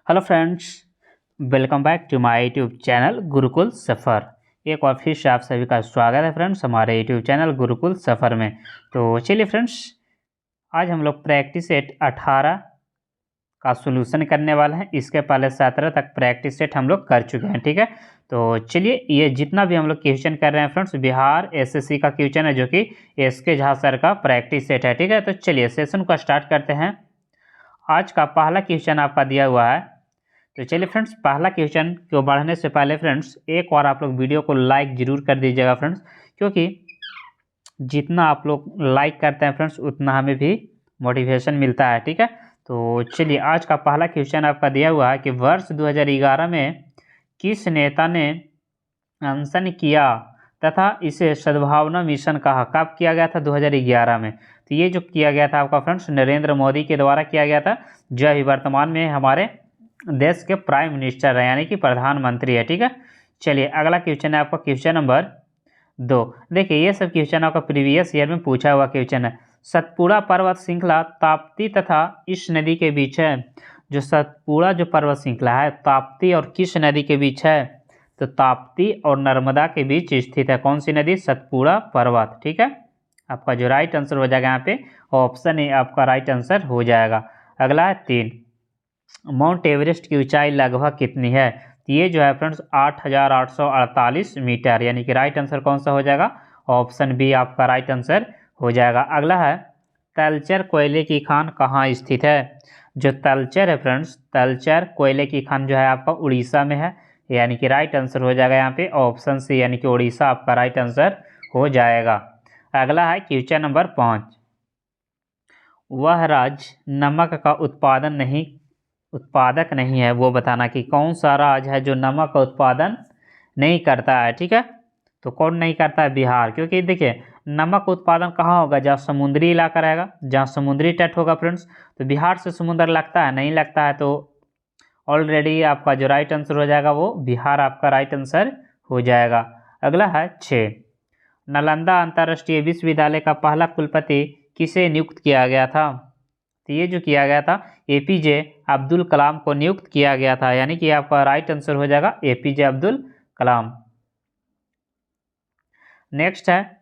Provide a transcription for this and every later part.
Hello friends, welcome back to my YouTube channel Gurukul Safar. एक और फिर से आप सभी का स्वागत है फ्रेंड्स हमारे यूट्यूब चैनल गुरुकुल सफ़र में। तो चलिए फ्रेंड्स, आज हम लोग प्रैक्टिस सेट 18 का सॉल्यूशन करने वाले हैं। इसके पहले 17 तक प्रैक्टिस सेट हम लोग कर चुके हैं, ठीक है। तो चलिए, ये जितना भी हम लोग क्वेश्चन कर रहे हैं फ्रेंड्स, बिहार एसएससी का क्वेश्चन है, जो कि एसके झा सर का प्रैक्टिस सेट है, ठीक है। तो चलिए सेशन को स्टार्ट करते हैं। आज का पहला क्वेश्चन आपका दिया हुआ है। तो चलिए फ्रेंड्स, पहला क्वेश्चन को बढ़ने से पहले फ्रेंड्स एक और आप लोग वीडियो को लाइक जरूर कर दीजिएगा फ्रेंड्स, क्योंकि जितना आप लोग लाइक करते हैं फ्रेंड्स उतना हमें भी मोटिवेशन मिलता है, ठीक है। तो चलिए, आज का पहला क्वेश्चन आपका दिया हुआ है कि वर्ष 2011 में किस नेता ने अनशन किया तथा इसे सद्भावना मिशन कहा। कब किया गया था? 2011 में। तो ये जो किया गया था आपका फ्रेंड्स नरेंद्र मोदी के द्वारा किया गया था, जो अभी वर्तमान में हमारे देश के प्राइम मिनिस्टर है, यानी कि प्रधानमंत्री है, ठीक है। चलिए, अगला क्वेश्चन है आपका क्वेश्चन नंबर 2। देखिए, ये सब क्वेश्चन आपका प्रीवियस ईयर में पूछा हुआ क्वेश्चन है। सतपुड़ा पर्वत श्रृंखला ताप्ती तथा इस नदी के बीच है। जो सतपुड़ा जो पर्वत श्रृंखला है ताप्ती और किस नदी के बीच है? तो ताप्ती और नर्मदा के बीच स्थित है। कौन सी नदी? सतपुड़ा पर्वत, ठीक है। आपका जो राइट आंसर हो जाएगा यहाँ पे ऑप्शन ए आपका राइट आंसर हो जाएगा। अगला है 3। माउंट एवरेस्ट की ऊंचाई लगभग कितनी है? तो ये जो है फ्रेंड्स 8,848 मीटर, यानी कि राइट आंसर कौन सा हो जाएगा? ऑप्शन बी आपका राइट आंसर हो जाएगा। अगला है तलचर कोयले की खान कहाँ स्थित है? जो तलचर है फ्रेंड्स, तलचर कोयले की खान जो है आपका उड़ीसा में है, यानी कि राइट आंसर हो जाएगा यहाँ पे ऑप्शन सी, यानी कि उड़ीसा आपका राइट आंसर हो जाएगा। अगला है क्वेश्चन नंबर 5। वह राज्य नमक का उत्पादक नहीं है, वो बताना कि कौन सा राज्य है जो नमक का उत्पादन नहीं करता है, ठीक है। तो कौन नहीं करता है? बिहार। क्योंकि देखिए, नमक उत्पादन कहाँ होगा? जहाँ समुद्री इलाका रहेगा, जहाँ समुद्री तट होगा फ्रेंड्स। तो बिहार से समुद्र लगता है? नहीं लगता है। तो ऑलरेडी आपका जो राइट आंसर हो जाएगा वो बिहार आपका राइट आंसर हो जाएगा। अगला है 6। नालंदा अंतर्राष्ट्रीय विश्वविद्यालय का पहला कुलपति किसे नियुक्त किया गया था? तो ये जो किया गया था एपीजे अब्दुल कलाम को नियुक्त किया गया था, यानी कि आपका राइट आंसर हो जाएगा एपीजे अब्दुल कलाम। नेक्स्ट है,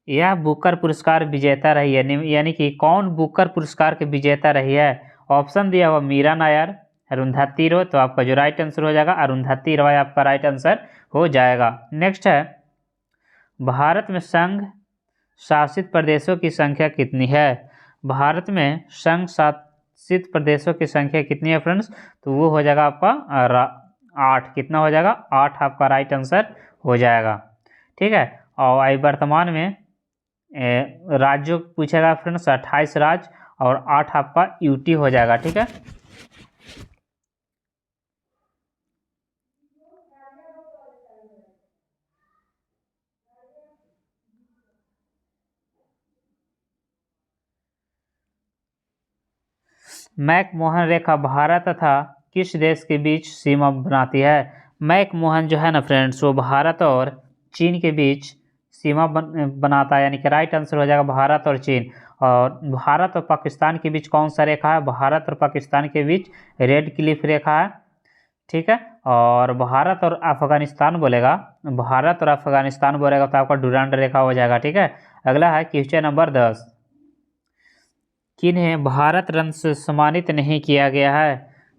यह बुकर पुरस्कार विजेता रही है, यानी कि कौन बुकर पुरस्कार के विजेता रही है? ऑप्शन दिया हुआ मीरा नायर, अरुंधति रॉय। तो आपका जो राइट आंसर हो जाएगा अरुंधति रॉय आपका राइट आंसर हो जाएगा। नेक्स्ट है, भारत में संघ शासित प्रदेशों की संख्या कितनी है? भारत में संघ शासित प्रदेशों की संख्या कितनी है फ्रेंड्स? तो वो हो जाएगा आपका 8। कितना हो जाएगा? 8 आपका राइट आंसर हो जाएगा, ठीक है। और वर्तमान में राज्यों पूछेगा फ्रेंड्स 28 राज्य और 8 आपका यूटी हो जाएगा, ठीक है। मैकमोहन रेखा भारत तथा किस देश के बीच सीमा बनाती है? मैकमोहन जो है ना फ्रेंड्स, वो भारत और चीन के बीच सीमा बनाता है, यानी कि राइट आंसर हो जाएगा भारत और चीन। और भारत और पाकिस्तान के बीच कौन सा रेखा है? भारत और पाकिस्तान के बीच रेड क्लिफ रेखा है, ठीक है। और भारत और अफगानिस्तान बोलेगा, भारत और अफगानिस्तान बोलेगा तो आपका डुरांड रेखा हो जाएगा, ठीक है। अगला है क्वेश्चन नंबर 10। किन्हें भारत रत्न से सम्मानित नहीं किया गया है?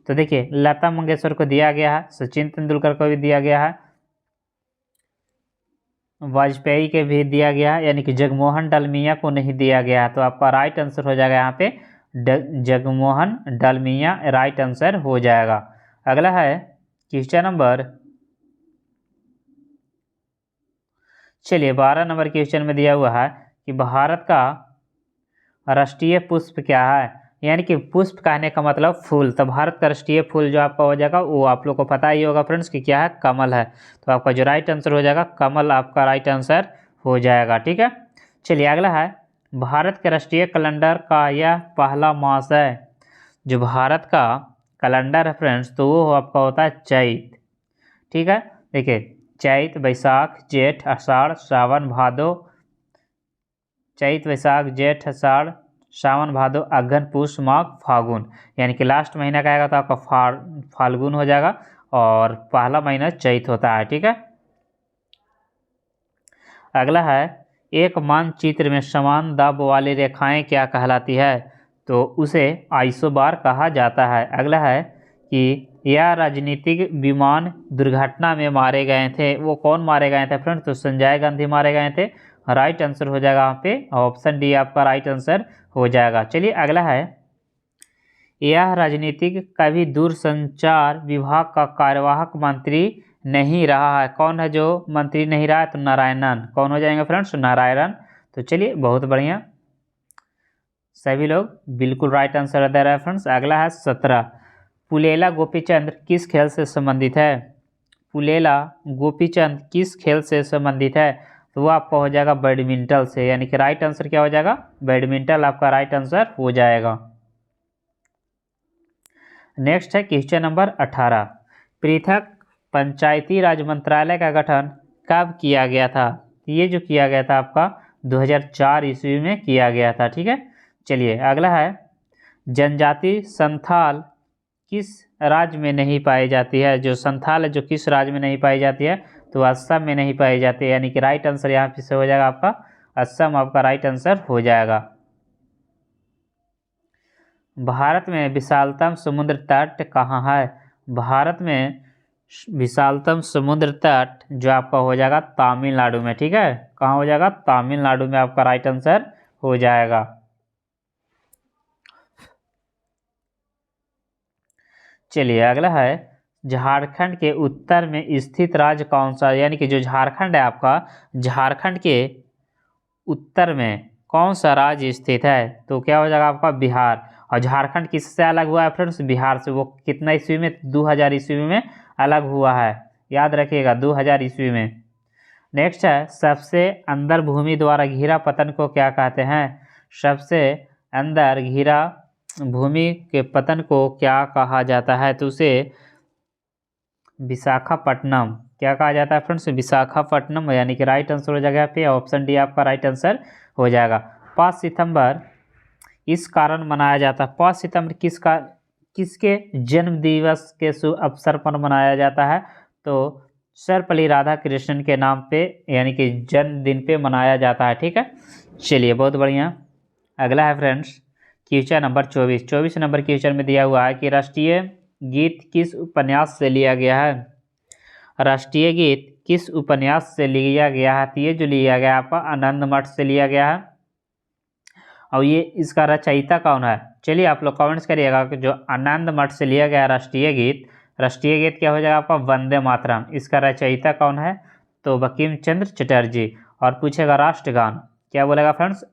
तो देखिए, लता मंगेशकर को दिया गया है, सचिन तेंदुलकर को भी दिया गया है, वाजपेयी के भी दिया गया है, यानी कि जगमोहन डालमिया को नहीं दिया गया है। तो आपका राइट आंसर हो जाएगा यहाँ पे जगमोहन डालमिया राइट आंसर हो जाएगा। अगला है क्वेश्चन नंबर, चलिए 12 नंबर क्वेश्चन में दिया हुआ है कि भारत का राष्ट्रीय पुष्प क्या है? यानी कि पुष्प कहने का मतलब फूल। तो भारत का राष्ट्रीय फूल जो आपका हो जाएगा वो आप लोग को पता ही होगा फ्रेंड्स कि क्या है? कमल है। तो आपका जो राइट आंसर हो जाएगा कमल आपका राइट आंसर हो जाएगा, ठीक है। चलिए, अगला है, भारत के राष्ट्रीय कैलेंडर का यह पहला मास है। जो भारत का कैलेंडर है फ्रेंड्स, तो वो आपका होता है चैत, ठीक है। देखिए, चैत, बैसाख, जेठ, आषाढ़, सावन, भादो, चैत, वैशाख, जेठ, आषाढ़, सावन, भादो, अगहन, पुष, माघ, फागुन, यानी कि लास्ट महीना का आएगा तो आपका फाल्गुन हो जाएगा और पहला महीना चैत होता है। ठीक है। अगला है, एक मानचित्र में समान दाब वाली रेखाएं क्या कहलाती है? तो उसे आइसोबार कहा जाता है। अगला है कि यह राजनीतिक विमान दुर्घटना में मारे गए थे, वो कौन मारे गए थे फ्रेंड्स? तो संजय गांधी मारे गए थे। राइट आंसर हो जाएगा यहाँ पे ऑप्शन डी आपका राइट आंसर हो जाएगा। चलिए अगला है, यह राजनीतिक कभी दूरसंचार विभाग का कार्यवाहक मंत्री नहीं रहा है। कौन है जो मंत्री नहीं रहा है? तो नारायणन। कौन हो जाएंगे फ्रेंड्स? नारायणन। तो चलिए बहुत बढ़िया, सभी लोग बिल्कुल राइट आंसर दे रहे हैं फ्रेंड्स। अगला है 17, पुलेला गोपीचंद किस खेल से संबंधित है? पुलेला गोपीचंद किस खेल से संबंधित है? तो वो आपका हो जाएगा बैडमिंटन से, यानी कि राइट आंसर क्या हो जाएगा? बैडमिंटन आपका राइट आंसर हो जाएगा। नेक्स्ट है क्वेश्चन नंबर 18, पृथक पंचायती राज मंत्रालय का गठन कब किया गया था? ये जो किया गया था आपका 2004 ईस्वी में किया गया था। ठीक है। चलिए अगला है, जनजाति संथाल किस राज्य में नहीं पाई जाती है? जो संथाल है जो किस राज्य में नहीं पाई जाती है? तो असम में नहीं पाई जाती है, यानी कि राइट आंसर यहाँ पे से हो जाएगा आपका असम, आपका राइट आंसर हो जाएगा। भारत में विशालतम समुद्र तट कहाँ है? भारत में विशालतम समुद्र तट जो आपका हो जाएगा तमिलनाडु में। ठीक है। कहाँ हो जाएगा? तमिलनाडु में आपका राइट आंसर हो जाएगा। चलिए अगला है, झारखंड के उत्तर में स्थित राज्य कौन सा? यानी कि जो झारखंड है आपका, झारखंड के उत्तर में कौन सा राज्य स्थित है? तो क्या हो जाएगा आपका बिहार। और झारखंड किससे अलग हुआ है फ्रेंड्स? बिहार से। वो कितना ईस्वी में? 2000 ईस्वी में अलग हुआ है, याद रखिएगा 2000 ईस्वी में। नेक्स्ट है, सबसे अंदर भूमि द्वारा घिरा पतन को क्या कहते हैं? सबसे अंदर घिरा भूमि के पतन को क्या कहा जाता है? तो उसे विशाखापट्टनम क्या कहा जाता है फ्रेंड्स? विशाखापट्टनम, यानी कि राइट आंसर हो जाएगा पे ऑप्शन डी आपका राइट आंसर हो जाएगा। 5 सितंबर इस कारण मनाया जाता है। 5 सितंबर किसके जन्म दिवस के शुभ अवसर पर मनाया जाता है? तो सर्वपल्ली राधाकृष्णन के नाम पे, यानी कि जन्मदिन पे मनाया जाता है। ठीक है। चलिए बहुत बढ़िया। अगला है friends question number 24 number question में दिया हुआ है कि राष्ट्रीय गीत किस उपन्यास से लिया गया है? राष्ट्रीय गीत किस उपन्यास से लिया गया है? तो ये जो लिया गया आपका आनंद मठ से लिया गया है। और ये इसका रचयिता कौन है? चलिए आप लोग कमेंट्स करिएगा कि जो आनंद मठ से लिया गया राष्ट्रीय गीत क्या हो जाएगा आपका? वंदे मातरम। इसका रचयिता कौन है? तो बंकिम चंद्र चटर्जी। और पूछेगा राष्ट्रगान, क्या बोलेगा फ्रेंड्स?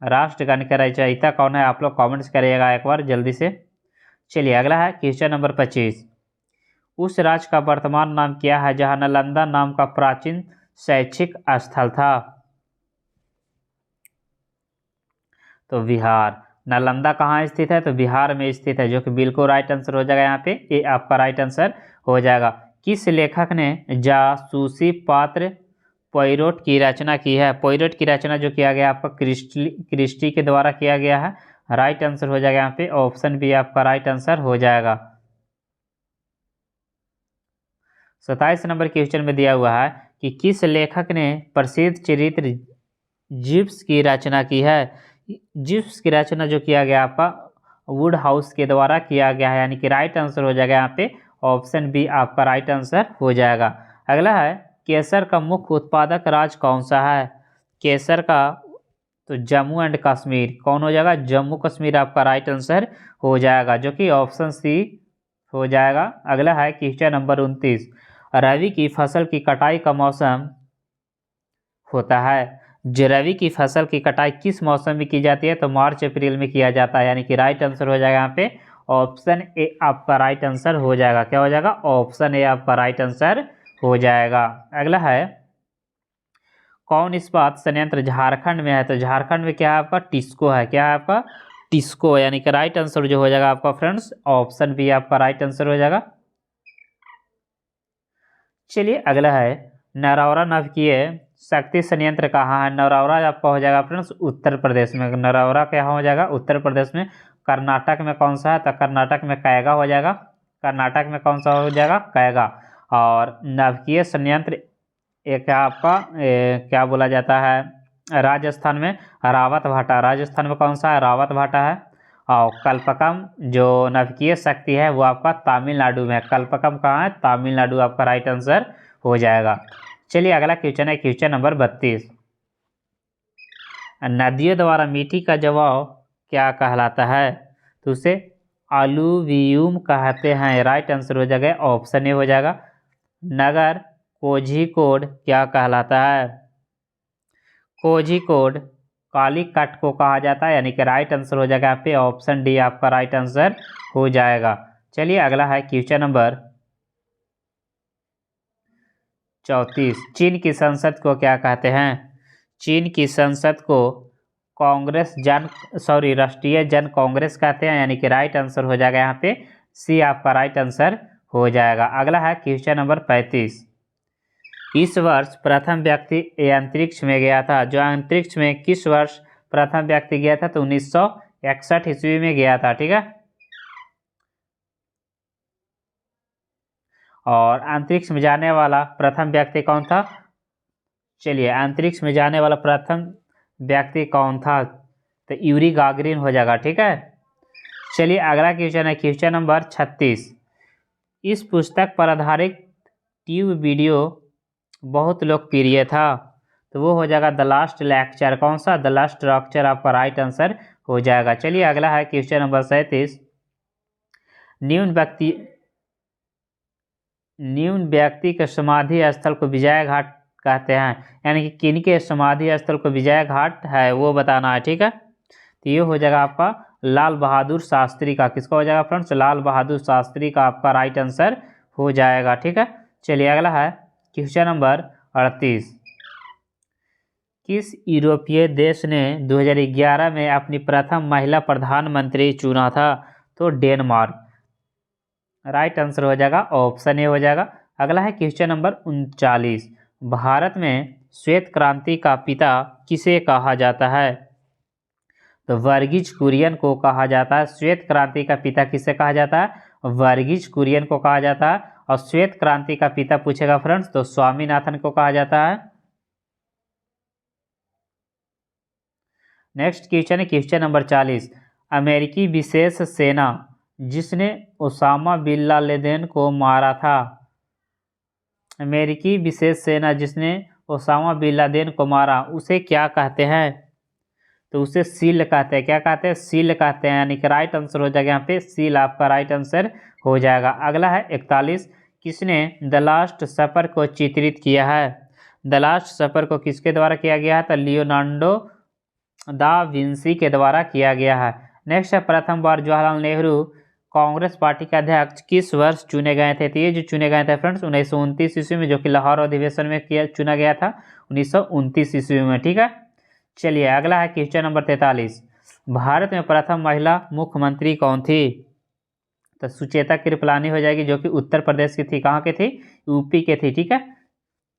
राष्ट्रगान का रचयिता कौन है? आप लोग कमेंट्स करिएगा एक बार जल्दी से। चलिए अगला है क्वेश्चन नंबर 25, उस राज्य का वर्तमान नाम क्या है जहाँ नालंदा नाम का प्राचीन शैक्षिक स्थल था? तो बिहार। नालंदा कहाँ स्थित है? तो बिहार में स्थित है, जो कि बिल्कुल राइट आंसर हो जाएगा। यहाँ पे ये आपका राइट आंसर हो जाएगा। किस लेखक ने जासूसी पात्र पोइरोट की रचना की है? पोइरोट की रचना जो किया गया आपका क्रिस्टी के द्वारा किया गया है। राइट आंसर हो जाएगा यहाँ पे ऑप्शन बी आपका राइट आंसर हो जाएगा। 27 नंबर क्वेश्चन में दिया हुआ है कि किस लेखक ने प्रसिद्ध चरित्र जिप्स की रचना की है? जिप्स की रचना जो किया गया आपका वुड हाउस के द्वारा किया गया है, यानी कि राइट आंसर हो जाएगा यहाँ पे ऑप्शन बी आपका राइट आंसर हो जाएगा। अगला है, केसर का मुख्य उत्पादक राज्य कौन सा है? केसर का तो जम्मू एंड कश्मीर। कौन हो जाएगा? जम्मू कश्मीर आपका राइट आंसर हो जाएगा, जो कि ऑप्शन सी हो जाएगा। अगला है क्वेश्चन नंबर 29, रबी की फसल की कटाई का मौसम होता है? जो रबी की फसल की कटाई किस मौसम में की जाती है? तो मार्च अप्रैल में किया जाता है, यानी कि राइट आंसर हो जाएगा यहाँ पे ऑप्शन ए आपका राइट आंसर हो जाएगा। क्या हो जाएगा? ऑप्शन ए आपका राइट आंसर हो जाएगा। अगला है, कौन इस्पात संयंत्र झारखंड में है? तो झारखंड में क्या है आपका? टिस्को है। क्या है आपका? टिस्को, यानी कि राइट आंसर जो हो जाएगा आपका फ्रेंड्स ऑप्शन बी आपका राइट आंसर हो जाएगा। चलिए अगला है, नरौरा नाभिकीय शक्ति संयंत्र कहाँ है? नरौरा आपका हो जाएगा फ्रेंड्स उत्तर प्रदेश में। नरौरा क्या हो जाएगा? उत्तर प्रदेश में। कर्नाटक में कौन सा है? तो कर्नाटक में कैगा हो जाएगा। कर्नाटक में कौन सा हो जाएगा? कैगा। और नाभिकीय संयंत्र एक आपका क्या बोला जाता है? राजस्थान में रावत भाटा। राजस्थान में कौन सा है? रावत भाटा है। और कल्पकम जो नाभिकीय शक्ति है वो आपका तमिलनाडु में। कल्पकम कहाँ है? तमिलनाडु आपका राइट आंसर हो जाएगा। चलिए अगला क्वेश्चन है क्वेश्चन नंबर 32। नदियों द्वारा मिट्टी का जमाव क्या कहलाता है? तो उसे अलूवियम कहते हैं। राइट आंसर हो जाएगा ऑप्शन ए हो जाएगा। नगर कोझिकोड क्या कहलाता है? कोझिकोड कालीकट को कहा जाता है, यानी कि राइट आंसर हो जाएगा यहाँ पे ऑप्शन डी आपका राइट आंसर हो जाएगा। चलिए अगला है क्वेश्चन नंबर 34। चीन की संसद को क्या कहते हैं? चीन की संसद को राष्ट्रीय जन कांग्रेस कहते हैं, यानी कि राइट आंसर हो जाएगा यहाँ पे सी आपका राइट आंसर हो जाएगा। अगला है क्वेश्चन नंबर 35। इस वर्ष प्रथम व्यक्ति अंतरिक्ष में गया था। जो अंतरिक्ष में किस वर्ष प्रथम व्यक्ति गया था? तो 1961 ईस्वी में गया था। ठीक है। और अंतरिक्ष में जाने वाला प्रथम व्यक्ति कौन था? चलिए अंतरिक्ष में जाने वाला प्रथम व्यक्ति कौन था? तो यूरी गागरिन हो जाएगा। ठीक है। चलिए अगला क्वेश्चन है क्वेश्चन नंबर 36। इस पुस्तक पर आधारित ट्यूब वीडियो बहुत लोकप्रिय था। तो वो हो जाएगा द लास्ट लेक्चर। कौन सा? द लास्ट लेक्चर आपका राइट आंसर हो जाएगा। चलिए अगला है क्वेश्चन नंबर 37। न्यून व्यक्ति के समाधि स्थल को विजय घाट कहते हैं, यानी कि किनके समाधि स्थल को विजय घाट है वो बताना है। ठीक है। तो ये हो जाएगा आपका लाल बहादुर शास्त्री का। किसका हो जाएगा फ्रेंड्स? लाल बहादुर शास्त्री का आपका राइट आंसर हो जाएगा। ठीक है। चलिए अगला है क्वेश्चन नंबर 38। किस यूरोपीय देश ने 2011 में अपनी प्रथम महिला प्रधानमंत्री चुना था? तो डेनमार्क। राइट आंसर हो जाएगा ऑप्शन ए हो जाएगा। अगला है क्वेश्चन नंबर 39। भारत में श्वेत क्रांति का पिता किसे कहा जाता है? तो वर्गीज कुरियन को कहा जाता है। श्वेत क्रांति का पिता किसे कहा जाता है? वर्गीज कुरियन को कहा जाता है। और श्वेत क्रांति का पिता पूछेगा फ्रेंड्स तो स्वामीनाथन को कहा जाता है। नेक्स्ट क्वेश्चन है क्वेश्चन नंबर 40। अमेरिकी विशेष सेना जिसने ओसामा बिन लादेन को मारा था। अमेरिकी विशेष सेना जिसने ओसामा बिन लादेन को मारा उसे क्या कहते हैं? तो उसे सील कहते हैं। क्या कहते हैं? सील कहते हैं, यानी कि राइट आंसर हो जाएगा यहाँ पे सील आपका राइट आंसर हो जाएगा। अगला है 41। किसने द लास्ट सफर को चित्रित किया है? द लास्ट सफर को किसके द्वारा किया गया है? तो लियोनार्डो दा विंसी के द्वारा किया गया है। नेक्स्ट है प्रथम बार जवाहरलाल नेहरू कांग्रेस पार्टी के अध्यक्ष किस वर्ष चुने गए थे? तो ये जो चुने गए थे फ्रेंड्स 1929 ईस्वी में, जो कि लाहौर अधिवेशन में चुना गया था 1929 ईस्वी में। ठीक है। चलिए अगला है क्वेश्चन नंबर 43। भारत में प्रथम महिला मुख्यमंत्री कौन थी? तो सुचेता कृपलानी हो जाएगी, जो कि उत्तर प्रदेश की थी। कहाँ की थी? यूपी के थी। ठीक है।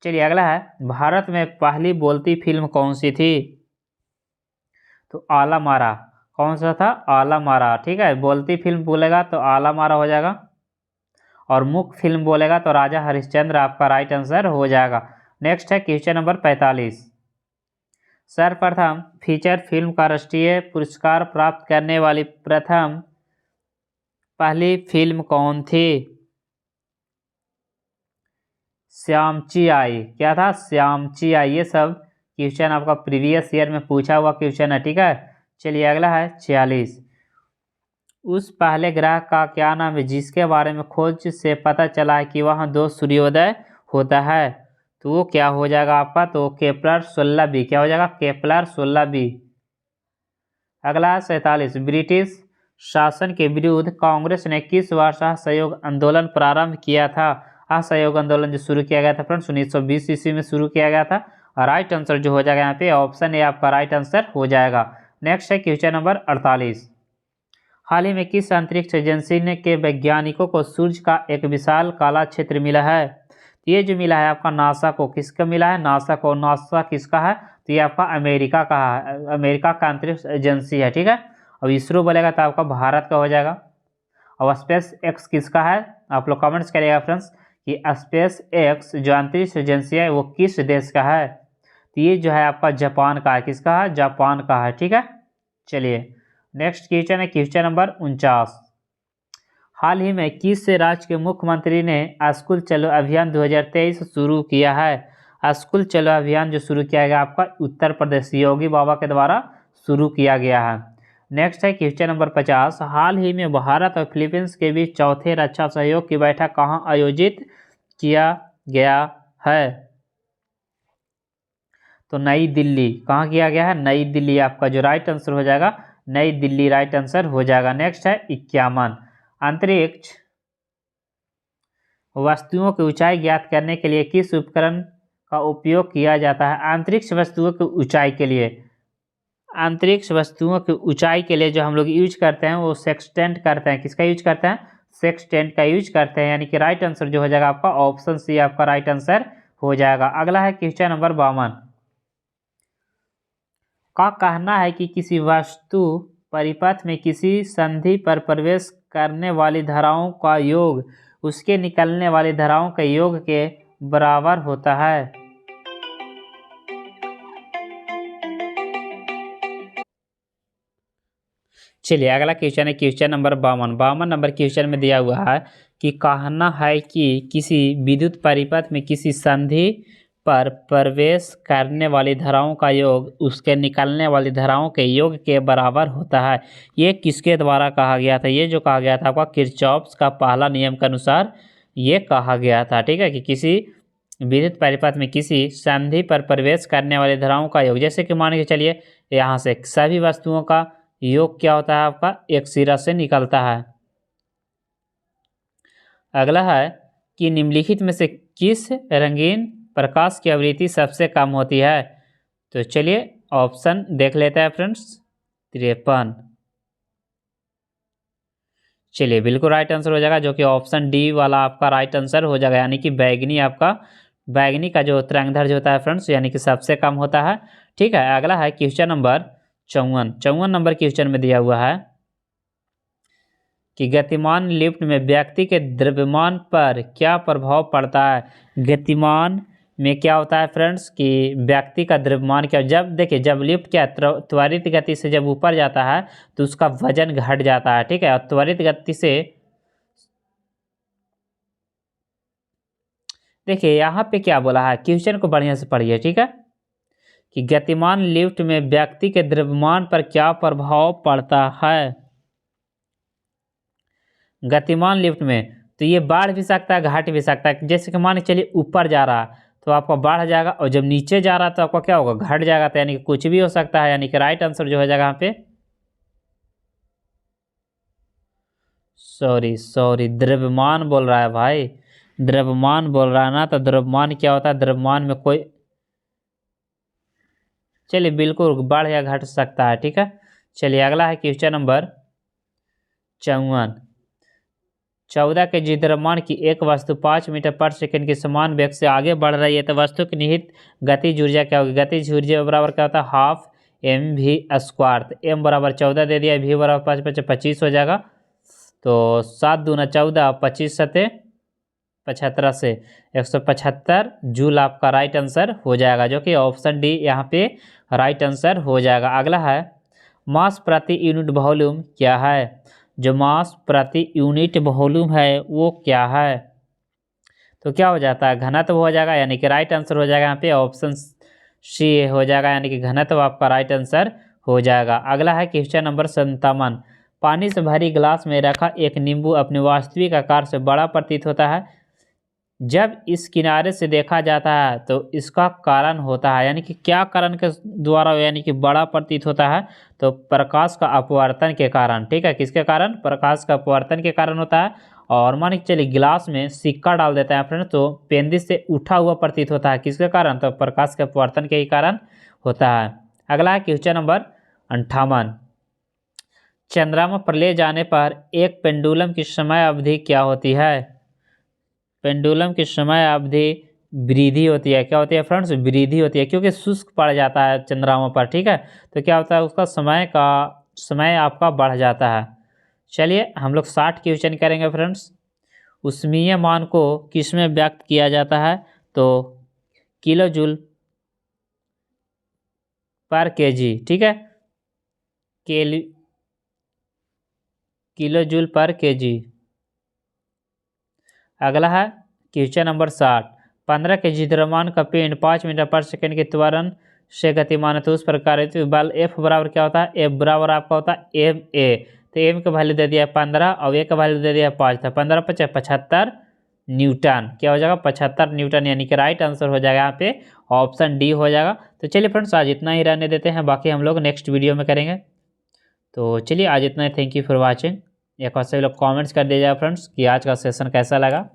चलिए अगला है भारत में पहली बोलती फिल्म कौन सी थी? तो आला मारा। कौन सा था? आला मारा। ठीक है। बोलती फिल्म बोलेगा तो आला मारा हो जाएगा, और मुख्य फिल्म बोलेगा तो राजा हरिश्चंद्र आपका राइट आंसर हो जाएगा। नेक्स्ट है क्वेश्चन नंबर 45। सर्वप्रथम फीचर फिल्म का राष्ट्रीय पुरस्कार प्राप्त करने वाली पहली फिल्म कौन थी? श्यामची आई। क्या था? श्यामची आई। ये सब क्वेश्चन आपका प्रीवियस ईयर में पूछा हुआ क्वेश्चन है। ठीक है। चलिए अगला है 46। उस पहले ग्रह का क्या नाम है जिसके बारे में खोज से पता चला है कि वहाँ 2 सूर्योदय होता है? तो वो क्या हो जाएगा आपका? तो केपलर 16b। क्या हो जाएगा? Kepler 16b। अगला है 47। ब्रिटिश शासन के विरुद्ध कांग्रेस ने किस वर्ष असहयोग आंदोलन प्रारंभ किया था? असहयोग आंदोलन जो शुरू किया गया था फ्रेंड्स 1920 ईस्वी में शुरू किया गया था। राइट आंसर जो हो जाएगा यहाँ पे ऑप्शन ए आपका राइट आंसर हो जाएगा। नेक्स्ट है क्वेश्चन नंबर 48। हाल ही में किस अंतरिक्ष एजेंसी ने के वैज्ञानिकों को सूर्य का एक विशाल काला क्षेत्र मिला है? तो ये जो मिला है आपका नासा को, किसका मिला है? नासा को। नासा किसका है? तो ये आपका अमेरिका का है, अमेरिका का अंतरिक्ष एजेंसी है, ठीक है। अब इसरो बोलेगा तो आपका भारत का हो जाएगा। और स्पेस एक्स किसका है? आप लोग कमेंट्स करिएगा फ्रेंड्स कि स्पेस एक्स जो अंतरिक्ष एजेंसी है वो किस देश का है? तो ये जो है आपका जापान का है। किसका है? जापान का है, ठीक है। चलिए नेक्स्ट क्वेश्चन है क्वेश्चन नंबर 49। हाल ही में किस राज्य के मुख्यमंत्री ने स्कूल चलो अभियान 2023 शुरू किया है? स्कूल चलो अभियान जो शुरू किया गया आपका उत्तर प्रदेश, योगी बाबा के द्वारा शुरू किया गया है। नेक्स्ट है क्वेश्चन नंबर 50। हाल ही में भारत और फिलीपींस के बीच चौथे रक्षा सहयोग की बैठक कहाँ आयोजित किया गया है? तो नई दिल्ली। कहाँ किया गया है? नई दिल्ली। आपका जो राइट आंसर हो जाएगा नई दिल्ली राइट आंसर हो जाएगा। नेक्स्ट है 51। अंतरिक्ष वस्तुओं की ऊंचाई ज्ञात करने के लिए किस उपकरण का उपयोग किया जाता है? अंतरिक्ष वस्तुओं की ऊंचाई के लिए, अंतरिक्ष वस्तुओं की ऊंचाई के लिए जो हम लोग यूज करते हैं वो सेक्सटेंट करते हैं। किसका यूज करते हैं? सेक्सटेंट का यूज करते हैं। यानी कि राइट आंसर जो हो जाएगा आपका ऑप्शन सी आपका राइट आंसर हो जाएगा। अगला है क्वेश्चन नंबर 52। का कहना है कि किसी वस्तु परिपथ में किसी संधि पर प्रवेश करने वाली धाराओं का योग उसके निकलने वाली धाराओं के योग के बराबर होता है। चलिए अगला क्वेश्चन है क्वेश्चन नंबर 52। 52 नंबर क्वेश्चन में दिया हुआ है कि कहना है कि किसी विद्युत परिपथ में किसी संधि पर प्रवेश करने वाली धाराओं का योग उसके निकलने वाली धाराओं के योग के बराबर होता है। ये किसके द्वारा कहा गया था? ये जो कहा गया था आपका किरचॉफ का पहला नियम के अनुसार ये कहा गया था, ठीक है। कि किसी विद्युत परिपथ में किसी संधि पर प्रवेश करने वाली धाराओं का योग, जैसे कि मान के चलिए यहाँ से सभी वस्तुओं का योग क्या होता है आपका एक सिरा से निकलता है। अगला है कि निम्नलिखित में से किस रंगीन प्रकाश की आवृत्ति सबसे कम होती है? तो चलिए ऑप्शन देख लेते हैं फ्रेंड्स। 53। चलिए बिल्कुल राइट आंसर हो जाएगा, जो कि ऑप्शन डी वाला आपका राइट आंसर हो जाएगा। यानी कि बैगनी, आपका बैगनी का जो तरंगदैर्घ्य होता है फ्रेंड्स यानी कि सबसे कम होता है, ठीक है। अगला है क्वेश्चन नंबर 54। 54 नंबर क्वेश्चन में दिया हुआ है कि गतिमान लिफ्ट में व्यक्ति के द्रव्यमान पर क्या प्रभाव पड़ता है? गतिमान में क्या होता है फ्रेंड्स कि व्यक्ति का द्रव्यमान क्या, जब देखिए जब लिफ्ट क्या त्वरित गति से जब ऊपर जाता है तो उसका वजन घट जाता है, ठीक है। और त्वरित गति से देखिए यहाँ पे क्या बोला है, क्वेश्चन को बढ़िया से पढ़िए, ठीक है। कि गतिमान लिफ्ट में व्यक्ति के द्रव्यमान पर क्या प्रभाव पड़ता है? गतिमान लिफ्ट में तो ये बढ़ भी सकता है घट भी सकता है। जैसे कि मान के चलिए ऊपर जा रहा है तो आपका बढ़ जाएगा, और जब नीचे जा रहा है तो आपका क्या होगा? घट जाएगा। तो यानी कि कुछ भी हो सकता है। यानी कि राइट आंसर जो हो जाएगा यहाँ पे सॉरी द्रव्यमान बोल रहा है भाई, द्रव्यमान बोल रहा है ना। तो द्रव्यमान क्या होता है? द्रव्यमान में कोई, चलिए बिल्कुल बढ़ या घट सकता है, ठीक है। चलिए अगला है क्वेश्चन नंबर 54। 14 के जी द्रव्यमान की एक वस्तु 5 मीटर पर सेकंड के समान वेग से आगे बढ़ रही है तो वस्तु की निहित गतिज ऊर्जा क्या होगी? गतिज ऊर्जा बराबर क्या होता है? Half M V square. तो एम बराबर 14 दे दिया, वी बराबर 5 5 25 हो जाएगा। तो 7 दूना 14, 25 सते 75 से 175 जूल आपका राइट आंसर हो जाएगा, जो कि ऑप्शन डी यहाँ पे राइट आंसर हो जाएगा। अगला है मास प्रति यूनिट वॉल्यूम क्या है? जो मास प्रति यूनिट वॉल्यूम है वो क्या है? तो क्या हो जाता है? घनत्व हो जाएगा। यानी कि राइट आंसर हो जाएगा यहाँ पे ऑप्शन सी हो जाएगा। यानी कि घनत्व आपका राइट आंसर हो जाएगा। अगला है क्वेश्चन नंबर 57। पानी से भरी गिलास में रखा एक नींबू अपने वास्तविक आकार से बड़ा प्रतीत होता है जब इस किनारे से देखा जाता है तो इसका कारण होता है। यानी कि क्या कारण के द्वारा यानी कि बड़ा प्रतीत होता है? तो प्रकाश का अपवर्तन के कारण, ठीक है। किसके कारण? प्रकाश का अपवर्तन के कारण होता है। और मान के चलिए गिलास में सिक्का डाल देते हैं फ्रेंड तो पेंदी से उठा हुआ प्रतीत होता है। किसके कारण? तो प्रकाश के अपवर्तन के ही कारण होता है। अगला है क्वेश्चन नंबर 58। चंद्रमा पर ले जाने पर एक पेंडुलम की समय अवधि क्या होती है? पेंडुलम की समय अवधि वृद्धि होती है। क्या होती है फ्रेंड्स? वृद्धि होती है, क्योंकि शुष्क पड़ जाता है चंद्रमा पर, ठीक है। तो क्या होता है, उसका समय आपका बढ़ जाता है। चलिए हम लोग 60 क्वेश्चन करेंगे फ्रेंड्स। उष्मीय मान को किस में व्यक्त किया जाता है? तो किलो जूल पर केजी, ठीक है, किलो जूल पर केजी। अगला है क्वेश्चन नंबर 60। 15 के जी द्रव्यमान का पिंड 5 मीटर पर सेकंड के त्वरण से गतिमान है, तो उस प्रकार बल F बराबर क्या होता है? F बराबर आपका होता है एम ए। तो एम का वैल्यू दे दिया है 15 और ए का वैल्यू दे दिया है 5 था। 15 × 5 = 75 न्यूटन। क्या हो जाएगा? 75 न्यूटन, यानी कि राइट आंसर हो जाएगा यहाँ पे ऑप्शन डी हो जाएगा। तो चलिए फ्रेंड्स आज इतना ही रहने देते हैं, बाकी हम लोग नेक्स्ट वीडियो में करेंगे। तो चलिए आज इतना ही। Thank you for watching. एक बार सभी लोग कमेंट्स कर दीजिएगा फ्रेंड्स कि आज का सेशन कैसा लगा।